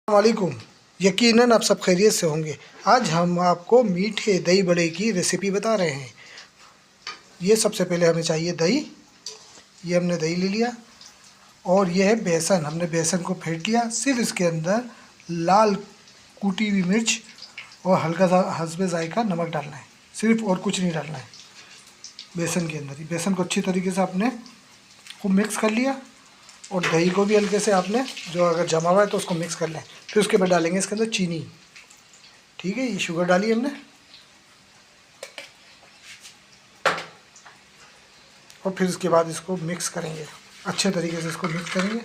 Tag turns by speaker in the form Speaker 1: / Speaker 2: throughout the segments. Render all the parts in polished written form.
Speaker 1: वालेकुम। यकीनन आप सब खैरियत से होंगे। आज हम आपको मीठे दही बड़े की रेसिपी बता रहे हैं। ये सबसे पहले हमें चाहिए दही। ये हमने दही ले लिया और ये है बेसन। हमने बेसन को फेंट लिया। सिर्फ इसके अंदर लाल कूटी हुई मिर्च और हल्का सा हस्बे जायका नमक डालना है, सिर्फ, और कुछ नहीं डालना है बेसन के अंदर ही। बेसन को अच्छी तरीके से आपने खूब मिक्स कर लिया और दही को भी हल्के से आपने, जो अगर जमा हुआ है तो उसको मिक्स कर लें। फिर उसके बाद डालेंगे इसके अंदर चीनी। ठीक है, ये शुगर डाली हमने और फिर उसके बाद इसको मिक्स करेंगे, अच्छे तरीके से इसको मिक्स करेंगे।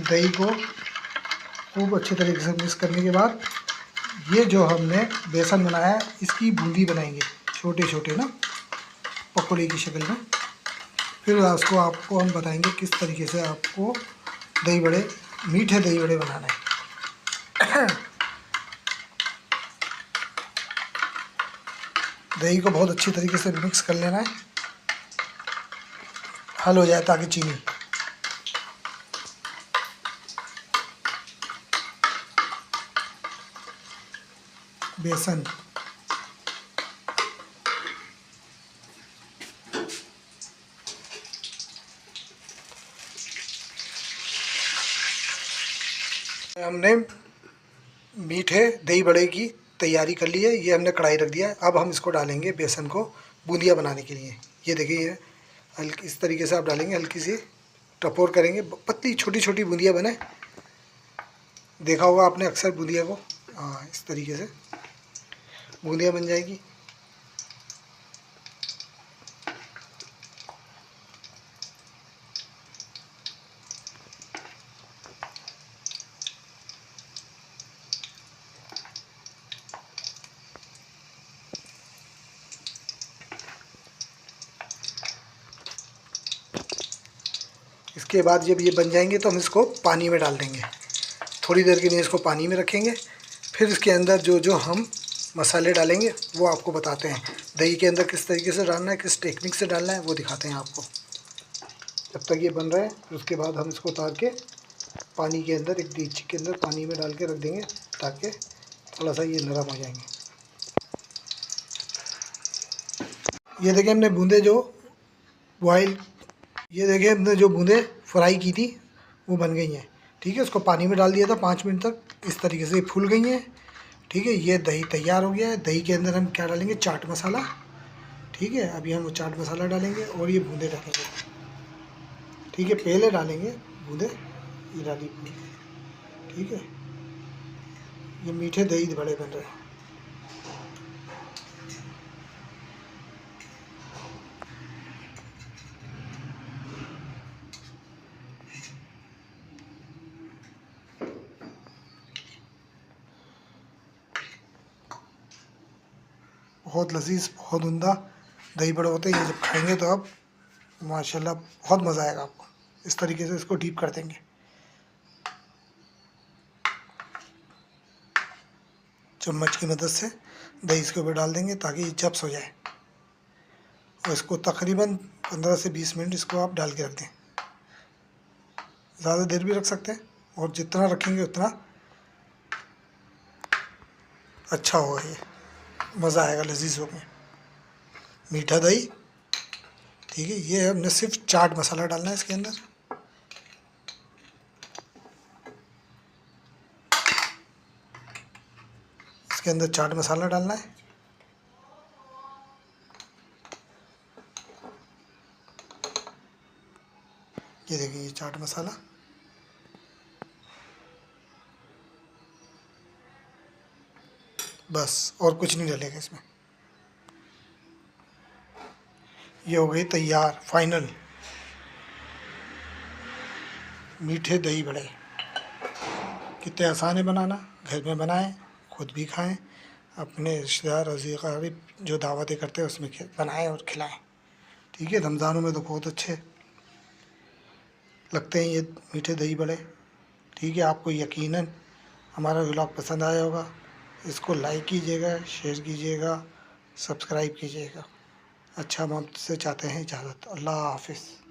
Speaker 1: दही को खूब अच्छे तरीके से मिक्स करने के बाद ये जो हमने बेसन बनाया है इसकी बूंदी बनाएंगे, छोटे छोटे ना, पकौड़े की शक्ल में। फिर उसको आपको हम बताएंगे किस तरीके से आपको दही बड़े, मीठे दही बड़े बनाना है। दही को बहुत अच्छी तरीके से मिक्स कर लेना है, हल हो जाए ताकि चीनी। बेसन, हमने मीठे दही बड़े की तैयारी कर ली है। ये हमने कढ़ाई रख दिया है। अब हम इसको डालेंगे बेसन को बूंदियाँ बनाने के लिए। ये देखिए, ये हल्की इस तरीके से आप डालेंगे, हल्की सी टपोर करेंगे, पतली छोटी छोटी बूंदियाँ बने। देखा होगा आपने अक्सर बूंदिया को। हाँ, इस तरीके से बूंदियाँ बन जाएगी। इसके बाद जब ये बन जाएंगे तो हम इसको पानी में डाल देंगे। थोड़ी देर के लिए इसको पानी में रखेंगे। फिर इसके अंदर जो जो हम मसाले डालेंगे वो आपको बताते हैं। दही के अंदर किस तरीके से डालना है, किस टेक्निक से डालना है, वो दिखाते हैं आपको। जब तक ये बन रहा है फिर उसके बाद हम इसको उतार के पानी के अंदर, एक डीची के अंदर पानी में डाल के रख देंगे ताकि थोड़ा सा ये नरम हो जाएंगे। ये देखिए हमने बूंदे जो बॉयल, ये देखिए हमने जो बूंदे फ्राई की थी वो बन गई हैं। ठीक है, उसको पानी में डाल दिया था 5 मिनट तक, इस तरीके से फूल गई हैं। ठीक है, ये दही तैयार हो गया है। दही के अंदर हम क्या डालेंगे, चाट मसाला। ठीक है, अभी हम वो चाट मसाला डालेंगे और ये बूंदे डालेंगे। ठीक है, पहले डालेंगे बूंदे, ये डाली बूंदे। ठीक है, ये मीठे दही बड़े बन रहे हैं। बहुत लजीज, बहुत उम्दा दही बड़े होते हैं। ये जब खाएंगे तो आप माशाल्लाह बहुत मज़ा आएगा आपको। इस तरीके से इसको डीप कर देंगे। चम्मच की मदद से दही इसके ऊपर डाल देंगे ताकि ये चप्स हो जाए। और इसको तकरीबन 15 से 20 मिनट इसको आप डाल के रख दें। ज़्यादा देर भी रख सकते हैं और जितना रखेंगे उतना अच्छा होगा। ये मज़ा आएगा, लजीज होगा। मीठा दही। ठीक है, ये हमने सिर्फ चाट मसाला डालना है इसके अंदर। इसके अंदर चाट मसाला डालना है। ये देखिए, ये चाट मसाला। बस, और कुछ नहीं डलेगा इसमें। ये हो गई तैयार, फाइनल मीठे दही बड़े। कितने आसान है बनाना। घर में बनाएं, खुद भी खाएं, अपने रिश्तेदार अज़ीज़ जो दावतें करते हैं उसमें बनाएं और खिलाएं। ठीक है, रमज़ानों में तो बहुत अच्छे लगते हैं ये मीठे दही बड़े। ठीक है, आपको यकीनन हमारा व्लॉग पसंद आया होगा। इसको लाइक कीजिएगा, शेयर कीजिएगा सब्सक्राइब कीजिएगा। अच्छा, हम आपसे चाहते हैं इजाज़त। अल्लाह हाफ़िज़।